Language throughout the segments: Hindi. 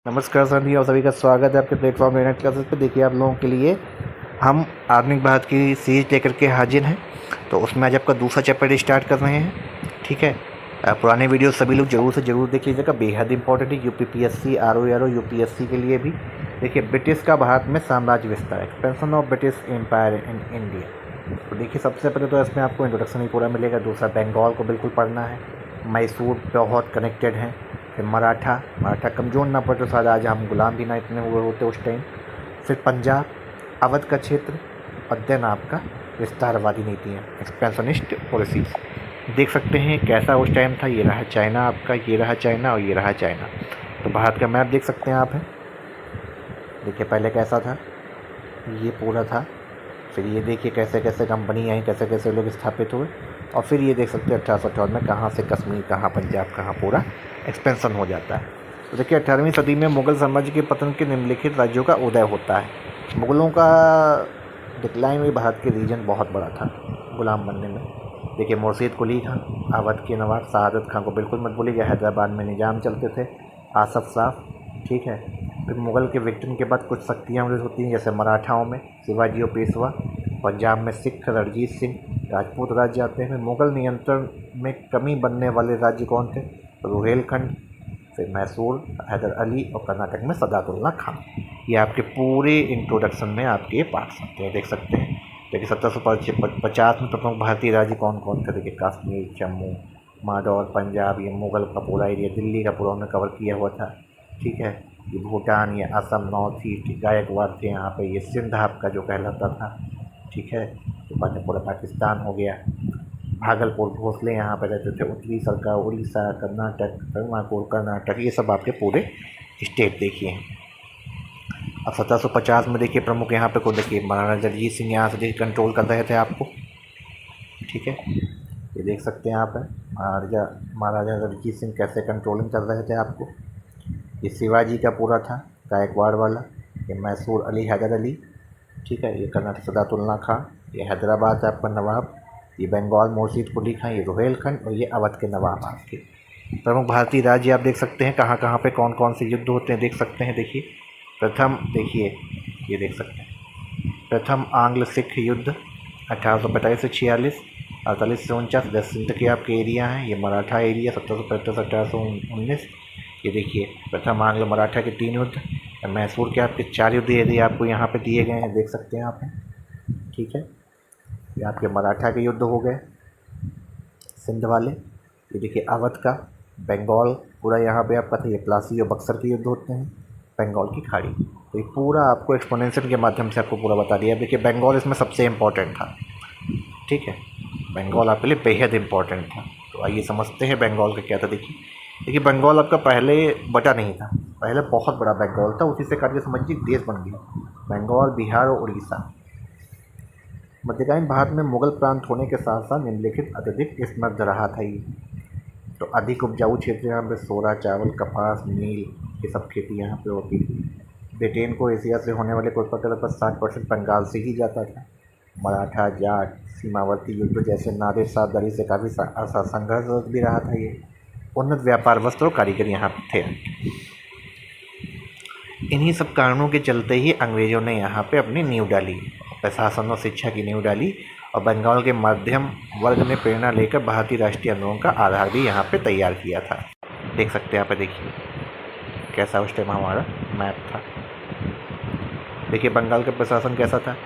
नमस्कार सभी और सभी का स्वागत है आपके प्लेटफॉर्म इंटरनेट क्लासेस पे। देखिए आप लोगों के लिए हम आधुनिक भारत की सीरीज लेकर के हाजिर हैं। तो उसमें आज आपका दूसरा चैप्टर स्टार्ट कर रहे हैं। ठीक है, पुराने वीडियो सभी लोग जरूर से ज़रूर देख लीजिएगा, बेहद इंपॉर्टेंट है यूपीपीएससी आर यूपीएससी के लिए भी। देखिए, ब्रिटिश का भारत में साम्राज्य विस्तार, expansion of British empire in India. तो देखिए, सबसे पहले तो इसमें आपको इंट्रोडक्शन ही पूरा मिलेगा। दूसरा, बंगाल को बिल्कुल पढ़ना है, मैसूर बहुत कनेक्टेड हैं। फिर मराठा कमज़ोर ना पड़े तो शायद आज हम गुलाम भी ना इतने हुए होते उस टाइम। फिर पंजाब, अवध का क्षेत्र, और देन आपका विस्तारवादी नीतियाँ, एक्सपेंशनिस्ट पॉलिसीज। देख सकते हैं कैसा उस टाइम था। ये रहा चाइना आपका, ये रहा चाइना और ये रहा चाइना। तो भारत का मैप देख सकते हैं आप है। देखिए पहले कैसा था, ये पूरा था। फिर ये देखिए कैसे कैसे कंपनी आई, कैसे कैसे लोग स्थापित हुए। और फिर ये देख सकते हैं 1858 में कहाँ से कश्मीर, कहाँ पंजाब, कहाँ पूरा एक्सपेंशन हो जाता है। तो देखिए 18वीं सदी में मुग़ल साम्राज्य के पतन के निम्नलिखित राज्यों का उदय होता है। मुग़लों का डिक्लाइन में भारत के रीजन बहुत बड़ा था गुलाम बनने में। देखिए मुर्शीद कुली खां, अवध के नवाब शहादत खां को बिल्कुल मत भूलिएगा। हैदराबाद में निज़ाम चलते थे, आसफ साफ। ठीक है, फिर मुग़ल के विक्टन के बाद कुछ शक्तियाँ होती हैं, जैसे मराठाओं में शिवाजी और पेशवा, पंजाब में सिख रणजीत सिंह, राजपूत राज्य आते हैं। मुग़ल नियंत्रण में कमी बनने वाले राज्य कौन थे? रुहेलखंड, फिर मैसूर, हैदर अली, और कर्नाटक में सदातुल्ला खान। ये आपके पूरे इंट्रोडक्शन में आपके ये पार्ट्स आते हैं, देख सकते हैं। देखिए 1750 में प्रमुख भारतीय राज्य कौन कौन थे? देखिए कश्मीर, जम्मू, माडौर, पंजाब, ये मुग़ल का पूरा एरिया, दिल्ली का पूरा उन्होंने कवर किया हुआ था। ठीक है, ये भूटान, ये असम, नॉर्थ ईस्ट, गायकवाड़ थे यहाँ पे, ये सिंध आपका जो कहलाता था। ठीक है, तो बाद में पूरा पाकिस्तान हो गया। भागलपुर, भोसले यहाँ पे रहते थे। उत्तरी सरकार, उड़ीसा, कर्नाटक, कर्नाटक, ये सब आपके पूरे स्टेट देखिए। अब 1750 में देखिए प्रमुख यहाँ पे को देखिए महाराजा रणजीत सिंह यहाँ से देखिए कंट्रोल कर रहे थे आपको। ठीक है, ये देख सकते हैं आप है महाराजा रणजीत सिंह कैसे कंट्रोलिंग कर रहे थे आपको। ये शिवाजी का पूरा था, गायकवाड़ वाला। ये मैसूर अली हैदर अली। ठीक है, ये कर्नाटक सदातुल्ला खां, ये हैदराबाद है आपका नवाब। ये बंगाल मुर्शीद कुली खां, ये रुहेलखंड, और ये अवध के नवाब आपके। प्रमुख भारतीय राज्य आप देख सकते हैं कहाँ कहाँ पे कौन कौन से युद्ध होते हैं, देख सकते हैं। देखिए प्रथम, देखिए ये देख सकते हैं, प्रथम आंग्ल सिख युद्ध 1845 से 46, 48 से 49, सिंध के आपके एरिया हैं। ये मराठा एरिया 1775 से 1819। ये देखिए प्रथम आंग्ल मराठा के 3 युद्ध। मैसूर के आपके 4 युद्ध एरिया आपको यहाँ पे दिए गए हैं, देख सकते हैं आप। ठीक है, ये आपके मराठा के युद्ध हो गए सिंध वाले। ये देखिए अवध का, बंगाल पूरा यहाँ पे आपका था। ये प्लासी और बक्सर के युद्ध होते हैं, बंगाल की खाड़ी। तो ये पूरा आपको एक्सपोनेंशियल के माध्यम से आपको पूरा बता दिया। देखिए बंगाल इसमें सबसे इम्पोर्टेंट था। ठीक है, बंगाल आपके लिए बेहद इम्पोर्टेंट था। तो आइए समझते हैं बंगाल का क्या था। देखिए बंगाल आपका पहले बटा नहीं था, पहले बहुत बड़ा बंगाल था, उसी से काट के समझिए देश बन गया बंगाल, बिहार और उड़ीसा। मध्यकालीन भारत में मुगल प्रांत होने के साथ साथ निम्नलिखित अत्यधिक समृद्ध रहा था ये। तो अधिक उपजाऊ क्षेत्र यहाँ पे सोरा, चावल, कपास, नील, ये सब खेती यहाँ पे होती थी। ब्रिटेन को एशिया से होने वाले कोई पता लगभग 60% बंगाल से ही जाता था। मराठा, जाट, सीमावर्ती युद्ध जैसे नादिर शाह दरी से काफ़ी संघर्ष भी रहा था ये। उन्नत व्यापार, वस्त्र और कारीगर यहाँ पे थे। इन्हीं सब कारणों के चलते ही अंग्रेज़ों ने यहाँ पे अपनी नींव डाली, प्रशासन और शिक्षा की नींव डाली। और बंगाल के मध्यम वर्ग ने प्रेरणा लेकर भारतीय राष्ट्रीय आंदोलन का आधार भी यहाँ पे तैयार किया था। देख सकते हैं यहाँ पे, देखिए कैसा उस टाइम हमारा मैप था। देखिए बंगाल का प्रशासन कैसा था।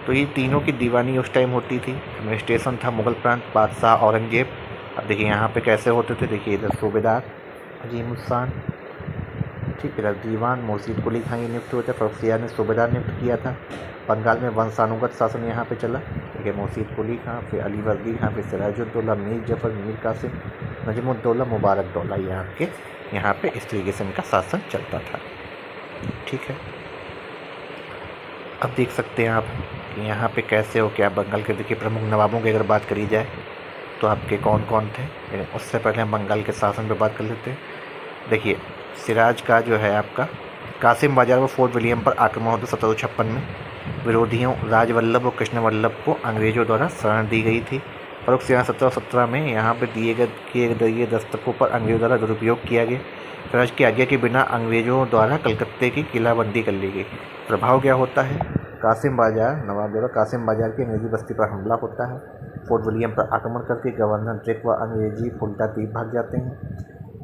तो ये तीनों की दीवानी उस टाइम होती थी। एडमिनिस्ट्रेशन था मुगल प्रांत, बादशाह औरंगजेब। अब देखिए यहाँ पे कैसे होते थे। देखिए इधर सूबेदार अजीमुद्दीन, ठीक, इधर दीवान मुर्शीद कुली खां ये नियुक्त हुए थे। फर्रुखसियार ने सूबेदार नियुक्त किया था। बंगाल में वंशानुगत शासन यहाँ पे चला। देखिए मुर्शीद कुली खां, फिर अली वर्दी खां, फिर सिराजुद्दौला, मीर जफर, मीर कासिम, नजमुद्दौला, मुबारक दौला, यहाँ पे इस तरीके से इनका शासन चलता था। ठीक है, अब देख सकते हैं आप कि यहाँ पे कैसे हो क्या बंगाल के। देखिए प्रमुख नवाबों की अगर बात करी जाए तो आपके कौन कौन थे, लेकिन उससे पहले हम बंगाल के शासन पर बात कर लेते हैं। देखिए सिराज का जो है आपका कासिम बाजार व फोर्ट विलियम पर आक्रमण होता 1756 में। विरोधियों राजवल्लभ और कृष्ण वल्लभ को अंग्रेज़ों द्वारा शरण दी गई थी। फर्रुख सियाह 1717 में यहाँ पे किए गए दस्तकों पर अंग्रेजों द्वारा दुरुपयोग किया गया। स्वराज की आज्ञा के बिना अंग्रेजों द्वारा कलकत्ते की किलाबंदी कर ली गई। प्रभाव क्या होता है? कासिम बाजार, नवाब द्वारा कासिम बाजार की अंग्रेजी बस्ती पर हमला होता है। फोर्ट विलियम पर आक्रमण करके गवर्नर ड्रेक व अंग्रेजी फुल्टा द्वीप भाग जाते हैं।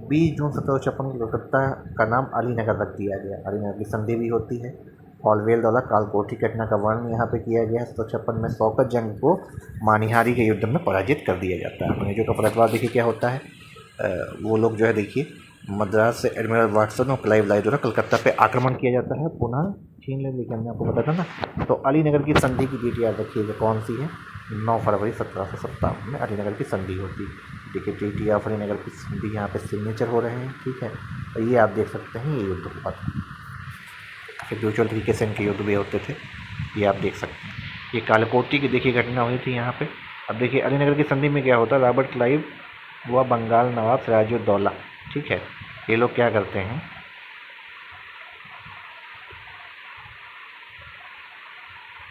20 जून 1756 को कलकत्ता का नाम अलीनगर रख दिया गया। अलीनगर की संधि भी होती है। हॉलवेल द्वारा कालकोठी घटना का वर्णन यहाँ पे किया गया है। 1756 में शौकत जंग को मानिहारी के युद्ध में पराजित कर दिया जाता है। अंग्रेजों का पलटवार देखिए क्या होता है। वो लोग जो है देखिए मद्रास से एडमिरल वाटसन और क्लाइव लाई द्वारा कलकत्ता पे आक्रमण किया जाता है, पुनः छीन ले। लेकिन हमने आपको बताया था ना। तो अलीनगर की संधि की डेट याद रखिएगा कौन सी है? 9 फरवरी 1757 में अलीनगर की संधि होती है। देखिए ट्रीटी ऑफ अलीनगर की संधि यहाँ पे सिग्नेचर हो रहे हैं, ठीक है। तो ये आप देख सकते हैं, ये युद्ध हुआ था। फिर म्यूचुअल तरीके से इनके युद्ध भी होते थे, ये आप देख सकते हैं। ये कालकोटी की देखिए घटना हुई थी यहाँ पे। अब देखिए अलीनगर की संधि में क्या होता है, रॉबर्ट क्लाइव व बंगाल नवाब सिराजुद्दौला, ठीक है, ये लोग क्या करते हैं,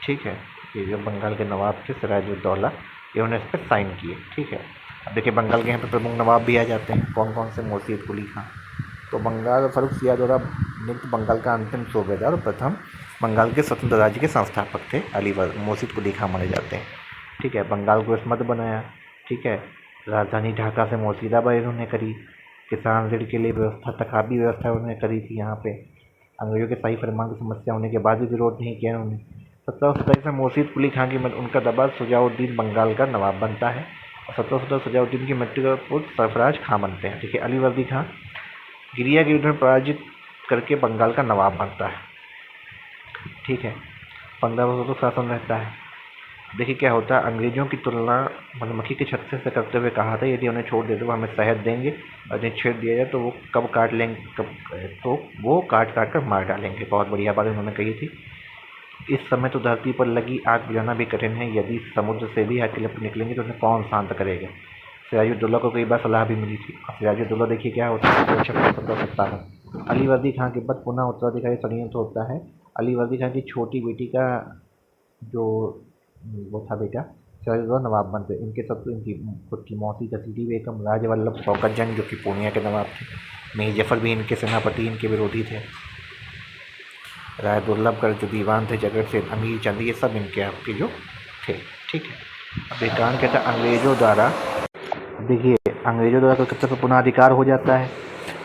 ठीक है, ये जो बंगाल के नवाब थे सिराजुद्दौला, इन्होंने इस पर साइन किए, ठीक है। अब देखिए बंगाल के यहाँ पे प्रमुख नवाब भी आ जाते हैं, कौन कौन से? मुर्शीद कुली खां। तो बंगाल फर्रुख सियाह द्वारा नियुक्त बंगाल का अंतिम सूबेदार और प्रथम बंगाल के स्वतंत्र राज्य के संस्थापक थे अलीवर मुर्शीद कुली खां माने जाते हैं, ठीक है। बंगाल को स्मृत बनाया, ठीक है। राजधानी ढाका से मुर्शिदाबाद इन्होंने करी। किसान ऋण के लिए व्यवस्था, तकाबी व्यवस्था उन्होंने करी थी यहाँ पे। अंग्रेजों के सही फरमान की समस्या होने के बाद भी विरोध नहीं किया उन्होंने। 1727 में मुर्शीद कुली खां की उनका दबा सुजाउद्दीन बंगाल का नवाब बनता है और 1717 सुजाउद्दीन की मृत्यु का पुत्र सरफराज खां बनते हैं, ठीक है। अली वर्दी खां गिरिया के युद्ध में पराजित करके बंगाल का नवाब बनता है, ठीक है। 15 वर्षों तक शासन रहता है। देखिए क्या होता है, अंग्रेजों की तुलना मधुमक्खी के छत्ते से करते हुए कहा था यदि उन्हें छोड़ दे तो हमें शहद देंगे, और यदि छेड़ दिया जाए तो वो कब काट लेंगे, तो वो काट काट कर मार डालेंगे। बहुत बढ़िया बात उन्होंने कही थी। इस समय तो धरती पर लगी आग बुझाना भी कठिन है, यदि समुद्र से भी आग के लपट निकलेंगे तो उन्हें कौन शांत करेगा। सिराजुद्दौला को कई बार सलाह भी मिली थी। सिराजुद्दौला देखिए क्या होता है, 1757। अली वर्दी खां के बाद पुनः उत्तराधिकारी षड्यंत्र होता है। अली वर्दी खां की छोटी बेटी का जो वो था बेटा सिराजुद्दौला नवाब बनते। इनके शत्रु इनकी खुद की मौसी घसीटी बेगम, राजवल्लभ शौकत जंग जो कि पूर्णिया के नवाब थे, मीर जफर भी इनके सेनापति, इनके विरोधी थे। राय दुर्लभगढ़ जो दीवान थे, जगत से अमीर चंद, ये सब इनके आपके जो थे, ठीक है। अब एक कारण कहता है अंग्रेजों द्वारा, देखिए अंग्रेजों द्वारा कलकत्ता पर पुनः अधिकार हो जाता है।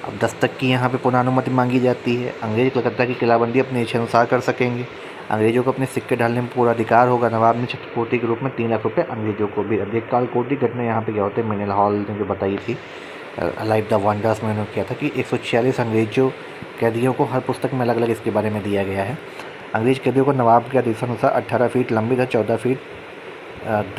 अब दस्तक की यहाँ पे पुनः अनुमति मांगी जाती है। अंग्रेज कलकत्ता की किलाबंदी अपने इच्छानुसार कर सकेंगे। अंग्रेजों को अपने सिक्के डालने में पूरा अधिकार होगा। नवाब ने छत्रकोटी के रूप में 3 लाख रुपये अंग्रेजों को भी। अब एक कालकोटी घटना यहाँ पे क्या होते हैं, मिनेल हॉल ने जो बताई थी लाइफ द वंडर्स में उन्होंने किया था कि 146 अंग्रेजों कैदियों को हर पुस्तक में अलग अलग इसके बारे में दिया गया है। अंग्रेज कैदियों को नवाब के आदेशानुसार 18 फीट लंबी तथा 14 फीट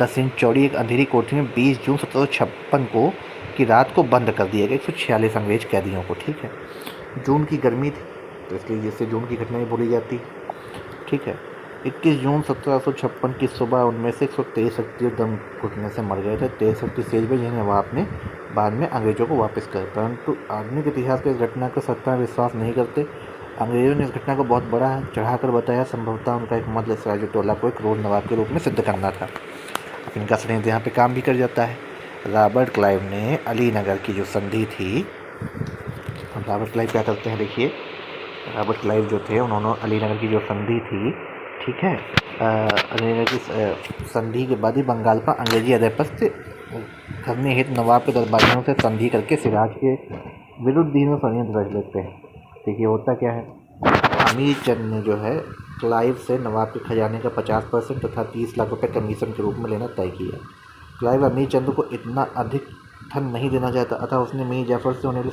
10 इंच चौड़ी एक अंधेरी कोठरी में 20 जून 1756 को की रात को बंद कर दिया गया 146 अंग्रेज कैदियों को, ठीक है। जून की गर्मी थी तो इसलिए जिससे जून की घटनाएं भूली जाती, ठीक है। 21 जून 1756 की सुबह उनमें से 123 व्यक्ति दम घुटने से मर गए थे। 23 व्यक्ति सेज में जिन्हें नवाब ने बाद में अंग्रेजों को वापस कर, परंतु आधुनिक इतिहास के इस घटना को सत्ता विश्वास नहीं करते। अंग्रेजों ने इस घटना को बहुत बड़ा चढ़ाकर बताया। संभवतः उनका एक मतलब सिराजुद्दौला को एक क्रूर नवाब के रूप में सिद्ध करना था। इनका षड्यंत्र यहाँ पे काम भी कर जाता है। रॉबर्ट क्लाइव ने अलीनगर की जो संधि थी, रॉबर्ट क्लाइव क्या करते हैं, देखिए रॉबर्ट क्लाइव जो थे उन्होंने अलीनगर की जो संधि थी, ठीक है, अलीनगर की संधि के बाद ही बंगाल पर अंग्रेजी आधिपत्य करने हेतु नवाब के दरबारियों से संधि करके सिराज के विरुद्ध तीनों षड्यंत्र रच लेते हैं। देखिए होता क्या है, अमीर चंद ने जो है क्लाइव से नवाब के खजाने का 50% तथा 30 लाख रुपये कमीशन के रूप में लेना तय किया। क्लाइव अमीर चंद को इतना अधिक धन नहीं देना चाहता, अतः उसने मीर जाफर से होने वाली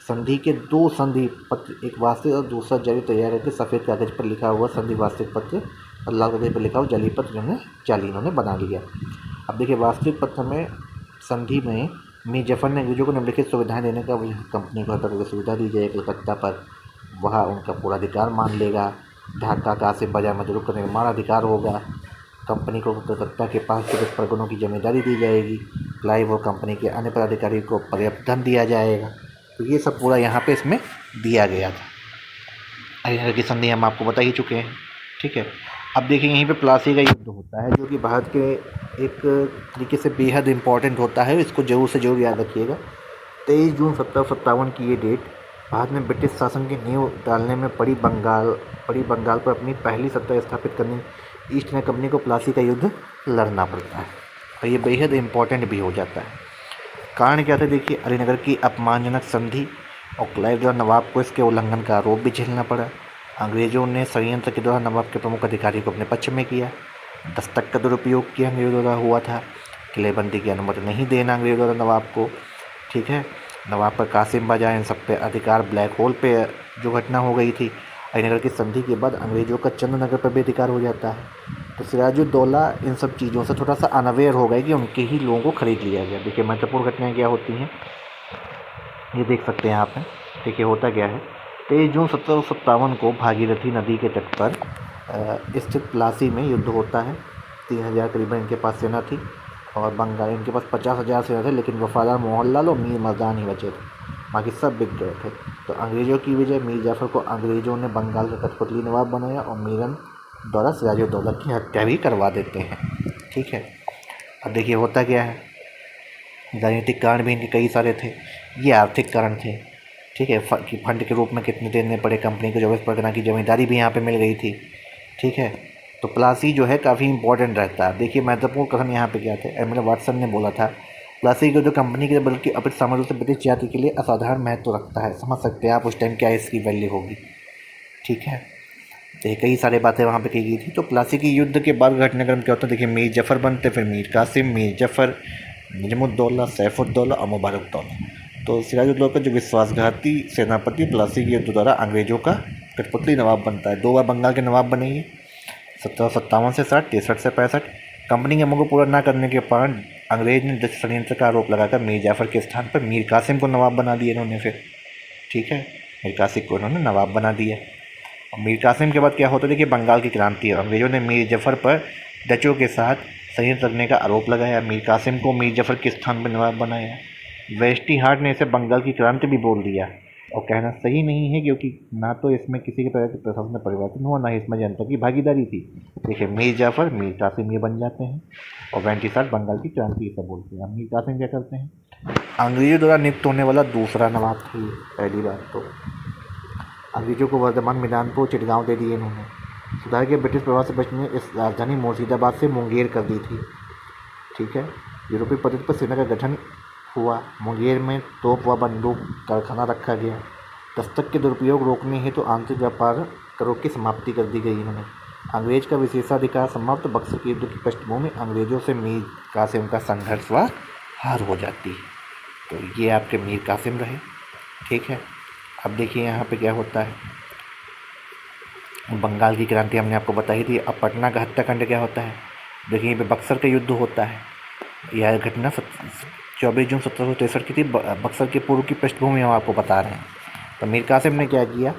संधि के 2 संधि पत्र, एक वास्तविक और दूसरा जाली तैयार करके सफ़ेद कागज़ पर लिखा हुआ संधि वास्तविक पत्र और लाल कागज़ पर लिखा हुआ जाली पत्र जाली इन्होंने बना लिया। अब देखिए वास्तविक पत्र में संधि में मीर जफर ने अंग्रेजों को निम्नलिखित सुविधाएं देने का कंपनी को हर तरह की सुविधा दी जाए। कलकत्ता पर वह उनका पूरा अधिकार मान लेगा। ढाका कासिम बाजार में दुरुस्त का निर्माण अधिकार होगा। कंपनी को कलकत्ता के पास 24 परगनों की जिम्मेदारी दी जाएगी। क्लाइव और कंपनी के अन्य पदाधिकारी को पर्याप्त धन दिया जाएगा। तो ये सब पूरा यहाँ पे इसमें दिया गया था। अलीनगर की संधि हम आपको बता ही चुके हैं, ठीक है। अब देखिए यहीं पे प्लासी का युद्ध होता है जो कि भारत के एक तरीके से बेहद इम्पॉर्टेंट होता है, इसको ज़रूर से ज़रूर याद रखिएगा। 23 जून 1757 की ये डेट भारत में ब्रिटिश शासन की नींव डालने में पड़ी बंगाल पर अपनी पहली सत्ता स्थापित करने ईस्ट इंडिया कंपनी को प्लासी का युद्ध लड़ना पड़ता है, और ये बेहद इम्पॉर्टेंट भी हो जाता है। कारण क्या था देखिए, अलीनगर की अपमानजनक संधि और क्लाइव द्वारा नवाब को इसके उल्लंघन का आरोप भी झेलना पड़ा। अंग्रेज़ों ने षड्यंत्र के द्वारा नवाब के प्रमुख अधिकारी को अपने पक्ष में किया। दस्तक का दुरुपयोग किया अंग्रेज़ों द्वारा हुआ था। किलेबंदी की अनुमति नहीं देना अंग्रेज़ों द्वारा नवाब को, ठीक है। नवाब पर कासिम बाजा इन सब पे अधिकार, ब्लैक होल पे जो घटना हो गई थी, अलीनगर की संधि के बाद अंग्रेज़ों का चंद्रनगर पर भी अधिकार हो जाता है। तो सिराजुद्दौला इन सब चीज़ों से थोड़ा सा अनअवेयर हो गए कि उनके ही लोगों को खरीद लिया गया। देखिए महत्वपूर्ण घटनाएँ क्या होती हैं ये देख सकते हैं आप। देखिए होता क्या है, 23 जून 1757 को भागीरथी नदी के तट पर स्थित प्लासी में युद्ध होता है। 3000 करीबन इनके पास सेना थी, और बंगाल इनके पास 50,000 सेना थे, लेकिन वफादार मोहनलाल और मीर मर्दान ही बचे थे, बाकी सब बिक गए थे। तो अंग्रेज़ों की विजय, मीर जाफ़र को अंग्रेज़ों ने बंगाल का कठपुतली नवाब बनाया और मीरन द्वारा सिराजुद्दौला की हत्या भी करवा देते हैं, ठीक है। अब देखिए होता क्या है, राजनीतिक कारण भी इनके कई सारे थे, ये आर्थिक कारण थे, ठीक है। कि फंड के रूप में कितने देने पड़े कंपनी को, 24 परगना की ज़मींदारी भी यहाँ पे मिल गई थी, ठीक है। तो प्लासी जो है काफ़ी इंपॉर्टेंट रहता है। देखिए महत्वपूर्ण कथन यहाँ पे क्या थे, एडमिरल वाटसन ने बोला था, प्लासी को जो कंपनी के बल्कि अपने साम्राज्य से ब्रिटिश जाति के लिए असाधारण महत्व रखता है। समझ सकते हैं आप उस टाइम क्या इसकी वैल्यू होगी, ठीक है। तो कई सारी बातें वहाँ पे की गई थी। तो प्लासी की युद्ध के बाद घटनाक्रम क्या होता है देखिए, मीर जफ़र बनते, फिर मीर कासिम, मीर जफ़र, निजमुद्दौला, सैफुद्दौला और मुबारकदौला। तो सिराजुद्दौला का जो विश्वासघाती सेनापति प्लासी के युद्ध द्वारा अंग्रेज़ों का कठपुतली नवाब बनता है। 2 बार बंगाल के नवाब बने ये, 1757 से 60, 63 से 65। कंपनी के मुँह को पूरा न करने के कारण अंग्रेज ने षड्यंत्र का आरोप लगाकर मीर जाफ़र के स्थान पर मीर कासिम को नवाब बना दिया इन्होंने फिर, ठीक है। मीर कासिम को इन्होंने नवाब बना दिया। और मीर कासिम के बाद क्या होता है देखिए, बंगाल की क्रांति। अंग्रेज़ों ने मीर जफ़र पर डचों के साथ षड्यंत्र करने का आरोप लगाया। मीर कासिम को मीर जफ़र के स्थान पर नवाब बनाया। वेस्टी हार्ट ने इसे बंगाल की क्रांति भी बोल दिया, और कहना सही नहीं है, क्योंकि ना तो इसमें किसी के प्रकार के प्रशासन में परिवर्तन हुआ, ना ही इसमें जनता की भागीदारी थी। देखिए मीर जाफ़र, मीर कासिम ये बन जाते हैं, और वेस्टी हार्ट बंगाल की क्रांति ऐसा बोलते हैं। मीर कासिम क्या करते हैं, अंग्रेज़ों द्वारा नियुक्त होने वाला दूसरा नवाब था ये। पहली बात तो अंग्रेज़ों को वर्धमान, मिलानपुर, चिटगांव दे दिए इन्होंने। सुधार के ब्रिटिश प्रभाव से बचने इस राजधानी मुर्शिदाबाद से मुंगेर कर दी थी, ठीक है। यूरोपीय पद्धति पर सेना का गठन हुआ। मुंगेर में तोप व बंदूक कारखाना रखा गया। दस्तक के दुरुपयोग रोकने हेतु आंतरिक व्यापार करों की समाप्ति कर दी गई इन्होंने। अंग्रेज का विशेषाधिकार समाप्त। बक्सर के युद्ध की पृष्ठभूमि अंग्रेजों से मीर कासिम का संघर्ष व हार हो जाती है। तो ये आपके मीर कासिम रहे, ठीक है। अब देखिए यहाँ पे क्या होता है, बंगाल की क्रांति हमने आपको बताई थी। अब पटना का हत्याकांड क्या होता है, देखिए यहाँ पे बक्सर का युद्ध होता है। यह घटना 24 जून 1763 की थी। बक्सर के पूर्व की पृष्ठभूमि हम आपको बता रहे हैं। तो मीर कासिम ने क्या किया,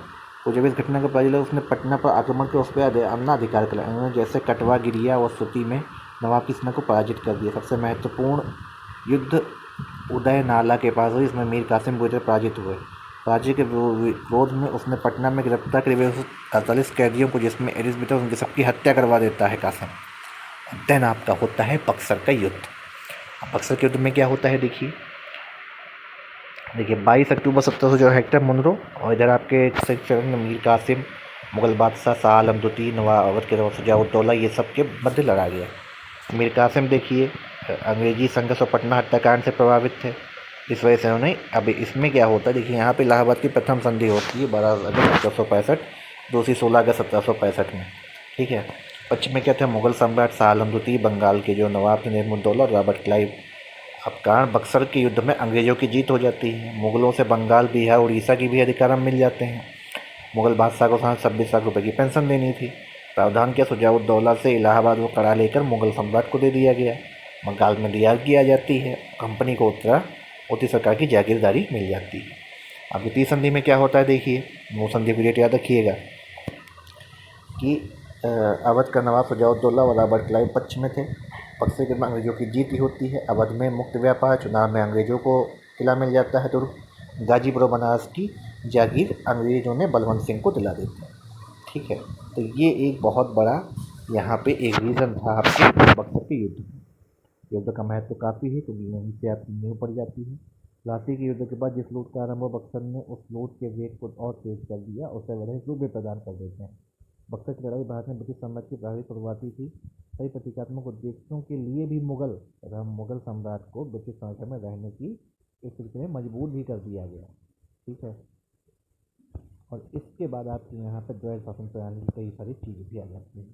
तो जब इस घटना का पता चला उसने पटना पर आक्रमण कर उस पर अन्ना अधिकार किया। उन्होंने जैसे कटवा, गिरिया और सूती में नवाब की सेना को पराजित कर दिया। सबसे महत्वपूर्ण युद्ध उदय नाला के पास हुई, इसमें मीर कासिम बुरी तरह पराजित हुए। पराजय के विरोध में उसने पटना में गिरफ्तार करे 48 कैदियों को, जिसमें एलिजाबेथ उनकी सबकी हत्या करवा देता है कासिम। देन आपका होता है बक्सर का युद्ध। बक्सर के युद्ध में क्या होता है देखिए 22 अक्टूबर 1700 जो हेक्टर मुनरो, और इधर आपके सेक्शन में मीर कासिम, मुगल बादशाह शाह आलम द्वितीय, नवाब अवध के शुजाउद्दौला, ये सब के मध्य लड़ा गया। मीर कासिम देखिए अंग्रेजी संघर्ष और पटना हत्याकांड से प्रभावित थे, इस वजह से उन्होंने, अभी इसमें क्या होता है देखिए, यहाँ पे इलाहाबाद की प्रथम संधि होती है 12 अगस्त 1765, दूसरी 16 अगस्त 1765 में, ठीक है। पश्चिम में क्या थे, मुगल सम्राट शाह आलम द्वितीय, बंगाल के जो नवाब थे निजमुद्दौला और रॉबर्ट क्लाइव। अब कारण बक्सर के युद्ध में अंग्रेज़ों की जीत हो जाती है। मुगलों से बंगाल, बिहार, उड़ीसा की भी अधिकार मिल जाते हैं। मुगल बादशाह को 26 लाख रुपये की पेंशन देनी थी। प्रावधान किया, शुजाउद्दौला से इलाहाबाद में कड़ा लेकर मुगल सम्राट को दे दिया गया। बंगाल में रियायत की आ जाती है। कंपनी को उत्तरी सरकार की जागीरदारी मिल जाती है। अब द्वितीय संधि में क्या होता है देखिए, वो संधि की डेट याद रखिएगा कि अवध का नवाब शुजाउद्दौला और रॉबर्ट क्लाइव पक्ष में थे। बक्सर के अंग्रेज़ों की जीत ही होती है। अवध में मुक्त व्यापार, चुनाव में अंग्रेज़ों को किला मिल जाता है। तो गाजीपुर बनारस की जागीर अंग्रेज़ों ने बलवंत सिंह को दिला देते हैं, ठीक है। तो ये एक बहुत बड़ा यहाँ पे एक रीज़न था आपके बक्सर के युद्ध। युद्ध का महत्व काफ़ी है क्योंकि यहीं से आपकी नींव पड़ जाती है। प्लासी के युद्ध के बाद जिस लूट का आरंभ हुआ, बक्सर ने उस लूट के वेग को और तेज कर दिया, उसे वैधानिक रूप भी प्रदान कर देते हैं। बक्सर की लड़ाई भारत में ब्रिटिश साम्राज्य की प्रारंभिक शुरुआती थी। कई प्रतीकात्मक उद्देश्यों के लिए भी मुगल सम्राट को ब्रिटिश साम्राज्य में रहने की एक तरीके में मजबूर भी कर दिया गया। ठीक है, और इसके बाद आपके यहाँ पर द्वैध शासन प्रणाली की कई सारी चीज़ें भी आ जाती हैं।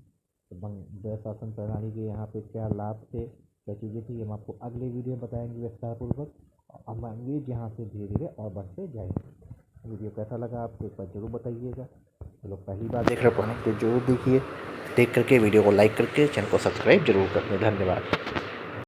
तो द्वैध शासन प्रणाली के यहाँ पे क्या लाभ थे, क्या चीज़ें थी, हम आपको अगले वीडियो में बताएंगे विस्तारपूर्वक। हम अंग्रेज यहाँ से धीरे धीरे और बढ़ते जाएंगे। वीडियो कैसा लगा आपको एक बार जरूर बताइएगा। तो लोग पहली बार देख रहे हो तो जरूर देखिए, देख करके वीडियो को लाइक करके चैनल को सब्सक्राइब जरूर कर दें। धन्यवाद।